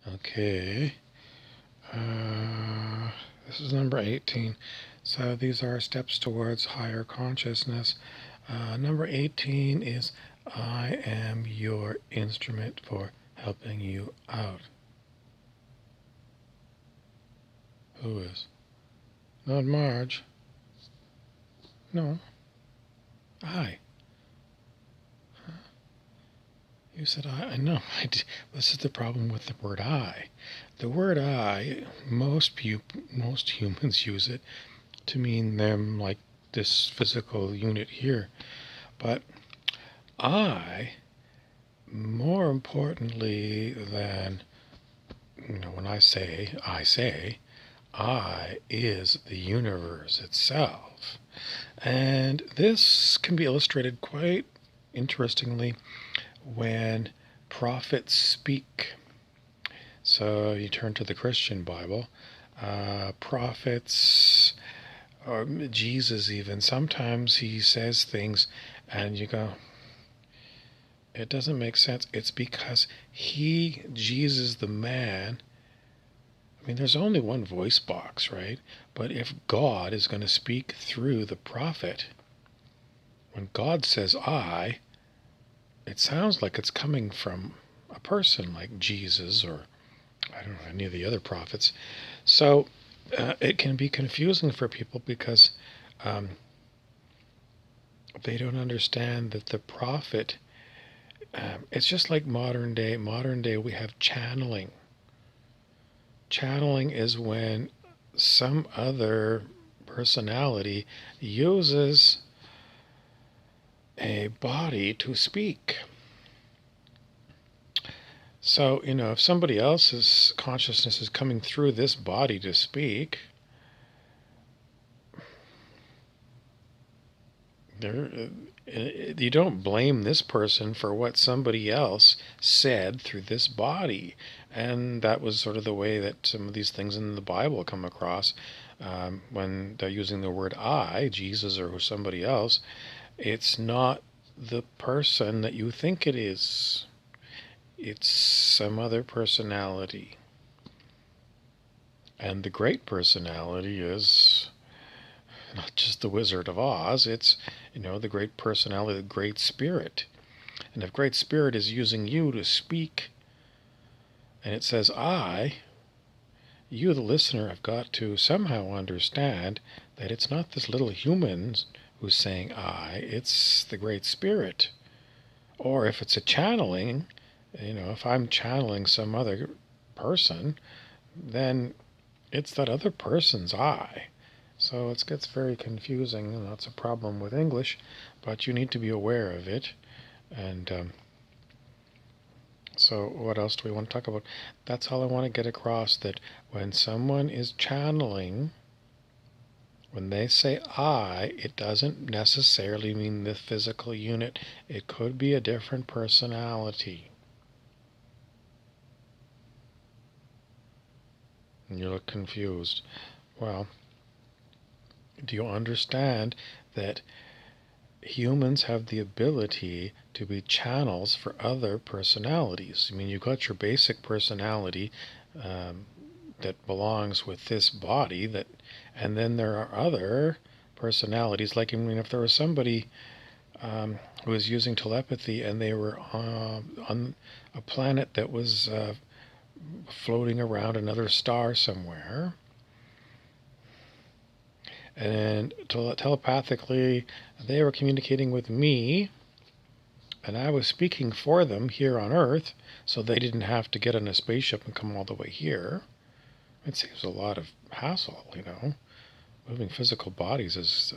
Okay. This is number 18. So these are steps towards higher consciousness. Number 18 is I am your instrument for helping you out. Who is? Not Marge. No. I. You said I know. This is the problem with the word I. The word I, most humans use it to mean them like this physical unit here. But I, more importantly than, when I say, I is the universe itself. And this can be illustrated quite interestingly when prophets speak. So you turn to the Christian Bible, prophets, or Jesus even, sometimes he says things and you go, it doesn't make sense. It's because Jesus the man, there's only one voice box, right? But if God is going to speak through the prophet, when God says I, it sounds like it's coming from a person like Jesus or, I don't know, any of the other prophets. So it can be confusing for people because they don't understand that the prophet, it's just like modern day. Modern day we have channeling. Channeling is when some other personality uses a body to speak. So, if somebody else's consciousness is coming through this body to speak, you don't blame this person for what somebody else said through this body. And that was sort of the way that some of these things in the Bible come across when they're using the word I, Jesus or somebody else. It's not the person that you think it is. It's some other personality. And the great personality is not just the Wizard of Oz, it's, the great personality, the Great Spirit. And if Great Spirit is using you to speak, and it says I, you, the listener, have got to somehow understand that it's not this little human who's saying I, it's the Great Spirit. Or if it's a channeling, if I'm channeling some other person, then it's that other person's I. So it gets very confusing, and that's a problem with English, but you need to be aware of it. And so what else do we want to talk about? That's all I want to get across, that when someone is channeling, when they say I, it doesn't necessarily mean the physical unit. It could be a different personality. And you look confused. Well, do you understand that humans have the ability to be channels for other personalities? You've got your basic personality that belongs with this body, and then there are other personalities. Like, if there was somebody who was using telepathy and they were on a planet that was floating around another star somewhere, and telepathically they were communicating with me, and I was speaking for them here on Earth, so they didn't have to get on a spaceship and come all the way here. It saves a lot of hassle, Moving physical bodies is,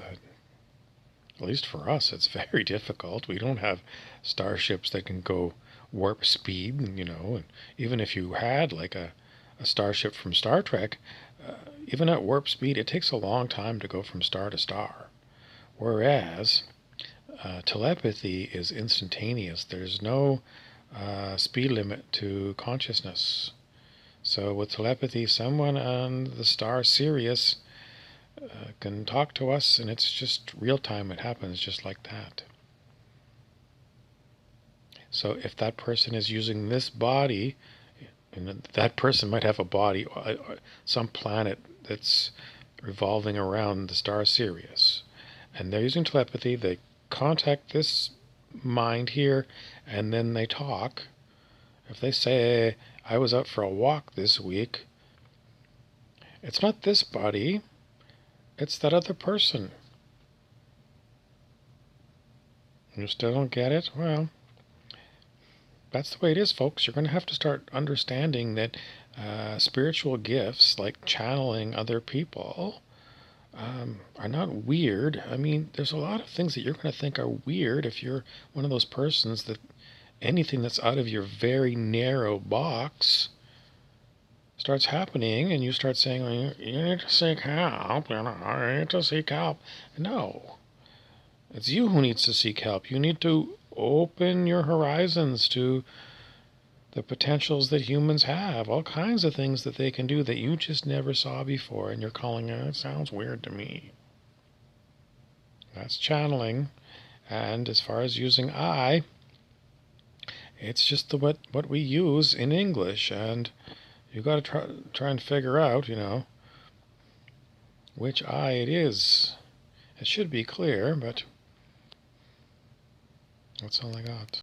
at least for us, it's very difficult. We don't have starships that can go warp speed, and even if you had like a starship from Star Trek, even at warp speed, it takes a long time to go from star to star. Whereas telepathy is instantaneous. There's no speed limit to consciousness. So with telepathy, someone on the star Sirius can talk to us, and it's just real time. It happens just like that. So if that person is using this body, And that person might have a body, some planet that's revolving around the star Sirius. And they're using telepathy. They contact this mind here, and then they talk. If they say, I was out for a walk this week, it's not this body, it's that other person. You still don't get it? Well, that's the way it is, folks. You're going to have to start understanding that spiritual gifts, like channeling other people, are not weird. I mean, there's a lot of things that you're going to think are weird if you're one of those persons that anything that's out of your very narrow box starts happening, and you start saying, well, you need to seek help, you need to seek help. No, it's you who needs to seek help. You need to open your horizons to the potentials that humans have, all kinds of things that they can do that you just never saw before, and you're calling it, it sounds weird to me. That's channeling. And as far as using I, it's just what we use in English, and you got to try and figure out, which I it is. It should be clear, but that's all I got.